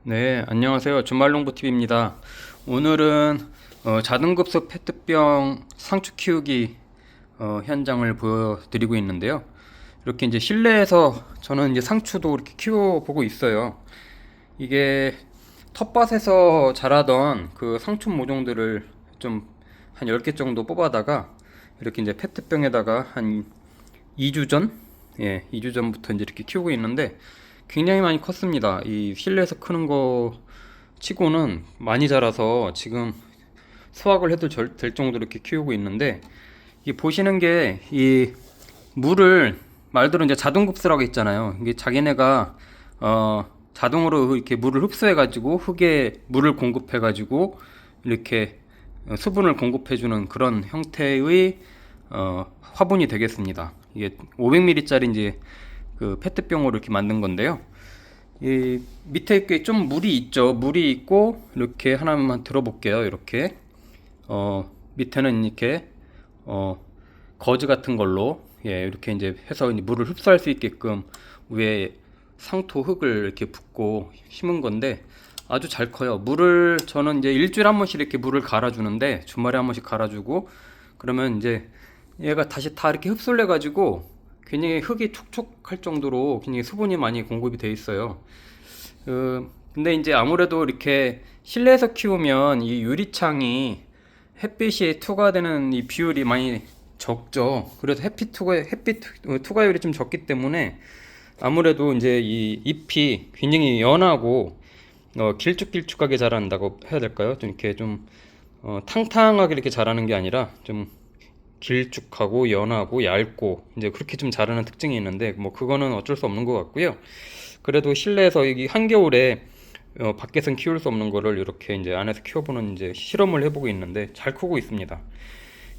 네, 안녕하세요. 준말농부TV입니다. 오늘은 자등급소 페트병 상추 키우기 현장을 보여드리고 있는데요. 이렇게 이제 실내에서 저는 이제 상추도 이렇게 키워보고 있어요. 이게 텃밭에서 자라던 그 상추 모종들을 좀 한 10개 정도 뽑아다가 이렇게 이제 페트병에다가 한 2주 전? 예, 2주 전부터 이제 이렇게 키우고 있는데 굉장히 많이 컸습니다. 이 실내에서 크는 거 치고는 많이 자라서 지금 수확을 해도 될 정도로 이렇게 키우고 있는데, 이 보시는 게 이 물을 말대로 이제 자동급수라고 있잖아요. 이게 자기네가 자동으로 이렇게 물을 흡수해 가지고 흙에 물을 공급해 가지고 이렇게 수분을 공급해 주는 그런 형태의 화분이 되겠습니다. 이게 500ml짜리 이제 그 페트병으로 이렇게 만든 건데요. 이 밑에 이렇게 좀 물이 있죠. 물이 있고 이렇게 하나만 들어볼게요. 이렇게 밑에는 이렇게 어 거즈 같은 걸로 이렇게 이제 해서 이제 물을 흡수할 수 있게끔 위에 상토 흙을 이렇게 붓고 심은 건데 아주 잘 커요. 물을 저는 이제 일주일에 한 번씩 이렇게 물을 갈아주는데, 주말에 한 번씩 갈아주고 그러면 이제 얘가 다시 다 이렇게 흡수를 해가지고 굉장히 흙이 촉촉할 정도로 굉장히 수분이 많이 공급이 돼 있어요. 근데 이제 아무래도 이렇게 실내에서 키우면 이 유리창이 햇빛이 투과되는 이 비율이 많이 적죠. 그래서 햇빛 투과율이 좀 적기 때문에 아무래도 이제 이 잎이 굉장히 연하고 길쭉길쭉하게 자란다고 해야 될까요? 좀 이렇게 좀 탕탕하게 이렇게 자라는 게 아니라 좀 길쭉하고 연하고 얇고 이제 그렇게 좀 자라는 특징이 있는데, 뭐 그거는 어쩔 수 없는 것 같고요. 그래도 실내에서 이 한겨울에 밖에선 키울 수 없는 거를 이렇게 이제 안에서 키워보는 이제 실험을 해보고 있는데 잘 크고 있습니다.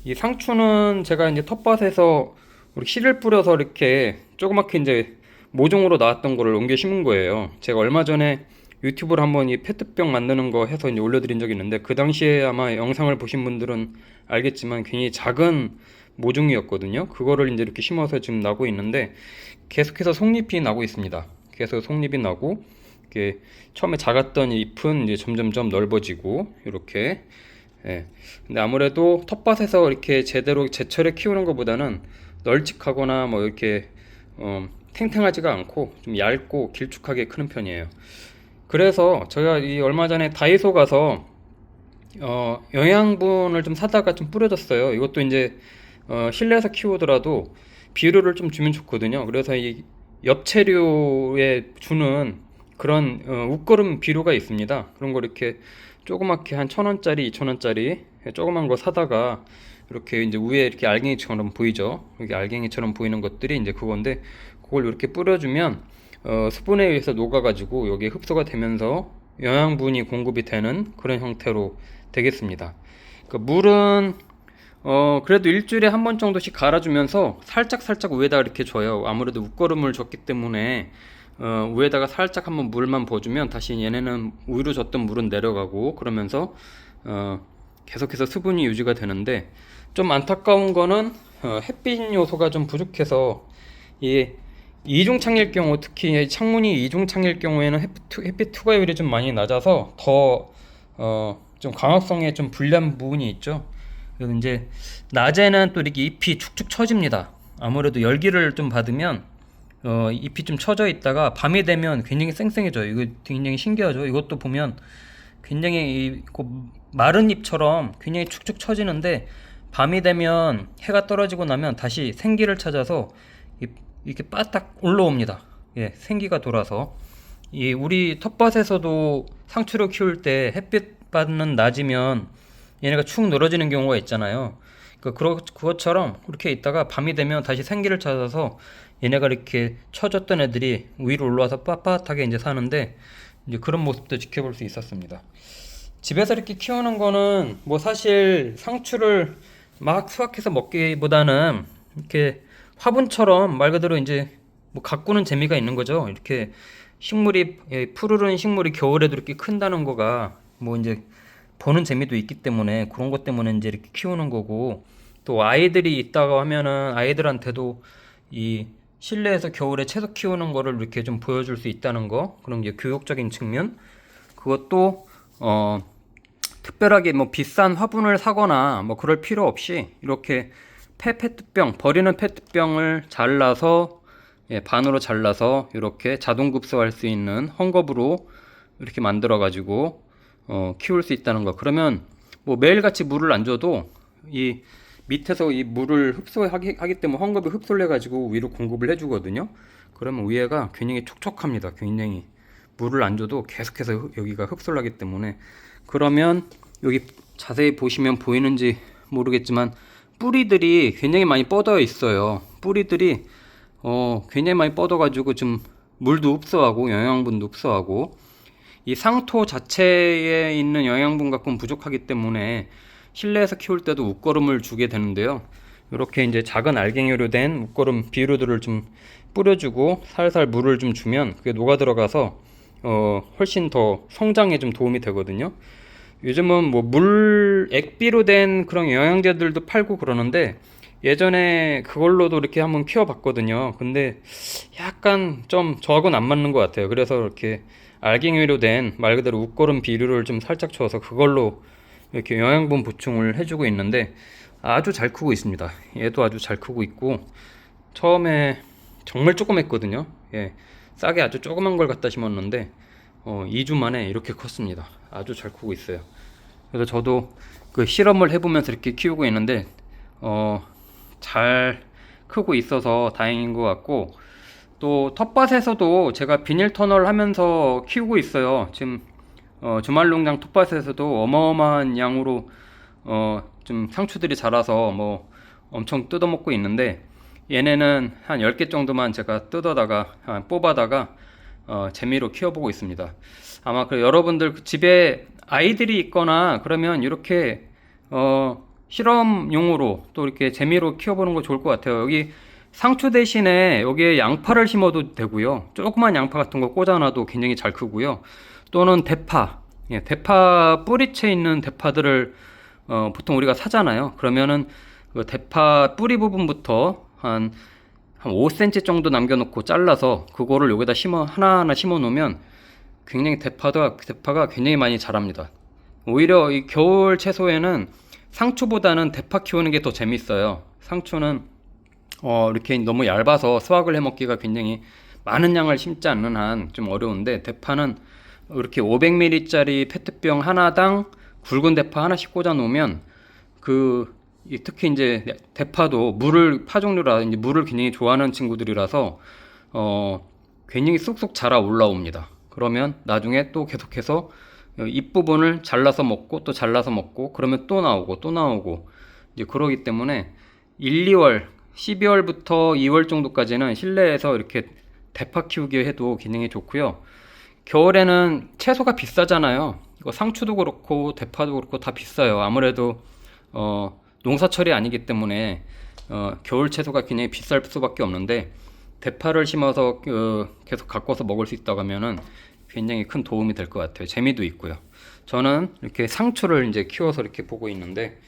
이 상추는 제가 이제 텃밭에서 우리 씨를 뿌려서 이렇게 조그맣게 이제 모종으로 나왔던 거를 옮겨 심은 거예요. 제가 얼마 전에 유튜브로 한번 이 페트병 만드는 거 해서 이제 올려드린 적이 있는데, 그 당시에 아마 영상을 보신 분들은 알겠지만 굉장히 작은 모종이었거든요. 그거를 이제 이렇게 심어서 지금 나고 있는데 계속해서 속잎이 나고 있습니다. 계속 속잎이 나고 이렇게 처음에 작았던 잎은 이제 점점점 넓어지고 이렇게. 예. 근데 아무래도 텃밭에서 이렇게 제대로 제철에 키우는 것보다는 널찍하거나 뭐 이렇게 탱탱하지가 않고 좀 얇고 길쭉하게 크는 편이에요. 그래서 제가 이 얼마 전에 다이소 가서 영양분을 좀 사다가 좀 뿌려줬어요. 이것도 이제 실내에서 키우더라도 비료를 좀 주면 좋거든요. 그래서 이 엽채류에 주는 그런 웃거름 비료가 있습니다. 그런 거 이렇게 조그맣게 한 1,000원짜리, 2,000원짜리 조그만 거 사다가 이렇게 이제 위에 이렇게 알갱이처럼 보이죠? 이렇게 알갱이처럼 보이는 것들이 이제 그건데, 그걸 이렇게 뿌려주면 수분에 의해서 녹아가지고 여기에 흡수가 되면서 영양분이 공급이 되는 그런 형태로 되겠습니다. 그러니까 물은 그래도 일주일에 한 번 정도씩 갈아주면서 살짝 위에다가 이렇게 줘요. 아무래도 웃거름을 줬기 때문에 위에다가 살짝 한번 물만 부어주면 다시 얘네는 위로 줬던 물은 내려가고 그러면서 계속해서 수분이 유지가 되는데, 좀 안타까운 거는 햇빛 요소가 좀 부족해서 이 이중창일 경우, 특히 창문이 이중창일 경우에는 햇빛 투과율이 좀 많이 낮아서 더 좀 광합성에 좀 불리한 부분이 있죠. 그래서 이제 낮에는 또 이렇게 잎이 축축 처집니다. 아무래도 열기를 좀 받으면 잎이 좀 처져 있다가 밤이 되면 굉장히 쌩쌩해져요. 이거 굉장히 신기하죠. 이것도 보면 굉장히 마른 잎처럼 굉장히 축축 처지는데, 밤이 되면 해가 떨어지고 나면 다시 생기를 찾아서 이렇게 바짝 올라옵니다. 예, 생기가 돌아서. 이 우리 텃밭에서도 상추를 키울 때 햇빛 받는 낮이면 얘네가 축 늘어지는 경우가 있잖아요. 그것처럼 그렇게 있다가 밤이 되면 다시 생기를 찾아서 얘네가 이렇게 처졌던 애들이 위로 올라와서 빳빳하게 이제 사는데, 이제 그런 모습도 지켜볼 수 있었습니다. 집에서 이렇게 키우는 거는 뭐 사실 상추를 막 수확해서 먹기보다는 이렇게 화분처럼 말 그대로 이제 뭐 가꾸는 재미가 있는 거죠. 이렇게 푸르른 식물이 겨울에도 이렇게 큰다는 거가 뭐 이제 보는 재미도 있기 때문에 그런 것 때문에 이제 이렇게 키우는 거고, 또 아이들이 있다고 하면은 아이들한테도 이 실내에서 겨울에 채소 키우는 거를 이렇게 좀 보여줄 수 있다는 거, 그런 게 교육적인 측면, 그것도 특별하게 뭐 비싼 화분을 사거나 뭐 그럴 필요 없이 이렇게 페트병, 버리는 페트병을 잘라서 반으로 잘라서 이렇게 자동 급수할 수 있는 헝겊으로 이렇게 만들어 가지고 키울 수 있다는 거. 그러면 뭐 매일같이 물을 안 줘도 이 밑에서 이 물을 흡수하기 때문에 헝겊이 흡수를 해가지고 위로 공급을 해주거든요. 그러면 위에가 굉장히 촉촉합니다. 굉장히 물을 안 줘도 계속해서 여기가 흡수를 하기 때문에. 그러면 여기 자세히 보시면 보이는지 모르겠지만 뿌리들이 굉장히 많이 뻗어 있어요. 뿌리들이 굉장히 많이 뻗어 가지고 좀 물도 흡수하고 영양분도 흡수하고, 이 상토 자체에 있는 영양분 갖고는 부족하기 때문에 실내에서 키울 때도 웃거름을 주게 되는데요. 이렇게 이제 작은 알갱이로 된 웃거름 비료들을 좀 뿌려주고 살살 물을 좀 주면 그게 녹아 들어가서 훨씬 더 성장에 좀 도움이 되거든요. 요즘은 뭐 액비로 된 그런 영양제들도 팔고 그러는데 예전에 그걸로도 이렇게 한번 키워봤거든요. 근데 약간 좀 저하고는 안 맞는 것 같아요. 그래서 이렇게 알갱이로 된 말 그대로 웃거름 비료를 좀 살짝 줘서 그걸로 이렇게 영양분 보충을 해주고 있는데 아주 잘 크고 있습니다. 얘도 아주 잘 크고 있고, 처음에 정말 조그맸거든요. 싸게 아주 조그만 걸 갖다 심었는데 2주 만에 이렇게 컸습니다. 아주 잘 크고 있어요. 그래서 저도 그 실험을 해보면서 이렇게 키우고 있는데 잘 크고 있어서 다행인 것 같고, 또 텃밭에서도 제가 비닐 터널 하면서 키우고 있어요. 지금 주말농장 텃밭에서도 어마어마한 양으로 좀 상추들이 자라서 뭐 엄청 뜯어먹고 있는데, 얘네는 한 10개 정도만 제가 뜯어다가 뽑아다가 재미로 키워보고 있습니다. 아마 여러분들 집에 아이들이 있거나 그러면 이렇게 실험용으로 또 이렇게 재미로 키워보는 거 좋을 것 같아요. 여기 상추 대신에 여기에 양파를 심어도 되고요. 조그만 양파 같은 거 꽂아놔도 굉장히 잘 크고요. 또는 대파, 대파 뿌리채 있는 대파들을 보통 우리가 사잖아요. 그러면은 그 대파 뿌리 부분부터 한 5cm 정도 남겨놓고 잘라서 그거를 여기다 하나하나 심어 놓으면 굉장히 대파가 굉장히 많이 자랍니다. 오히려 이 겨울 채소에는 상추보다는 대파 키우는 게 더 재밌어요. 상추는 이렇게 너무 얇아서 수확을 해 먹기가 굉장히 많은 양을 심지 않는 한 좀 어려운데, 대파는 이렇게 500ml짜리 페트병 하나당 굵은 대파 하나씩 꽂아 놓으면 특히 이제 대파도 파종류라 이제 물을 굉장히 좋아하는 친구들이라서 굉장히 쑥쑥 자라 올라옵니다. 그러면 나중에 또 계속해서 잎부분을 잘라서 먹고 또 잘라서 먹고 그러면 또 나오고 이제 그러기 때문에 2월 12월부터 2월 정도까지는 실내에서 이렇게 대파 키우기 해도 굉장히 좋고요. 겨울에는 채소가 비싸잖아요. 이거 상추도 그렇고 대파도 그렇고 다 비싸요. 아무래도 농사철이 아니기 때문에 겨울 채소가 굉장히 비쌀 수밖에 없는데, 대파를 심어서 계속 가꿔서 먹을 수 있다고 하면은 굉장히 큰 도움이 될 것 같아요. 재미도 있고요. 저는 이렇게 상추를 이제 키워서 이렇게 보고 있는데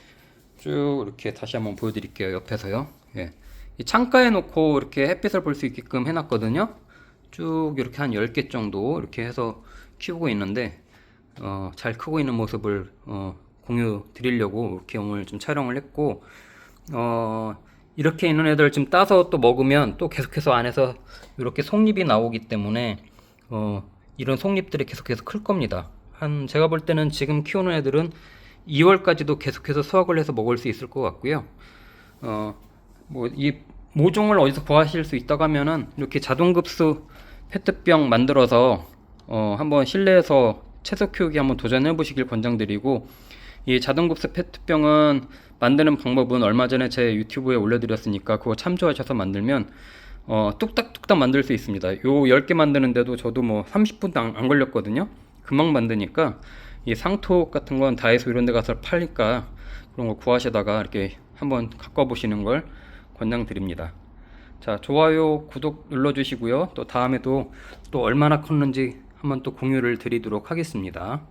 쭉 이렇게 다시 한번 보여드릴게요. 옆에서요. 이 창가에 놓고 이렇게 햇빛을 볼 수 있게끔 해놨거든요. 쭉 이렇게 한 10개 정도 이렇게 해서 키우고 있는데 잘 크고 있는 모습을 공유 드리려고 이렇게 오늘 좀 촬영을 했고, 이렇게 있는 애들 좀 따서 또 먹으면 또 계속해서 안에서 이렇게 속잎이 나오기 때문에 이런 속잎들이 계속해서 클 겁니다. 제가 볼 때는 지금 키우는 애들은 2월까지도 계속해서 수확을 해서 먹을 수 있을 것 같고요. 뭐 이 모종을 어디서 구하실 수 있다고 하면은 이렇게 자동급수 페트병 만들어서 한번 실내에서 채소 키우기 한번 도전해 보시길 권장드리고, 이 자동급수 페트병은 만드는 방법은 얼마 전에 제 유튜브에 올려드렸으니까 그거 참조하셔서 만들면 뚝딱뚝딱 만들 수 있습니다. 요 10개 만드는데도 저도 뭐 30분도 안 걸렸거든요. 금방 만드니까 이 상토 같은 건 다이소 이런 데 가서 팔니까 그런 거 구하시다가 이렇게 한번 갖고 보시는 걸 권장드립니다. 자, 좋아요, 구독 눌러주시고요. 또 다음에도 또 얼마나 컸는지 한번 또 공유를 드리도록 하겠습니다.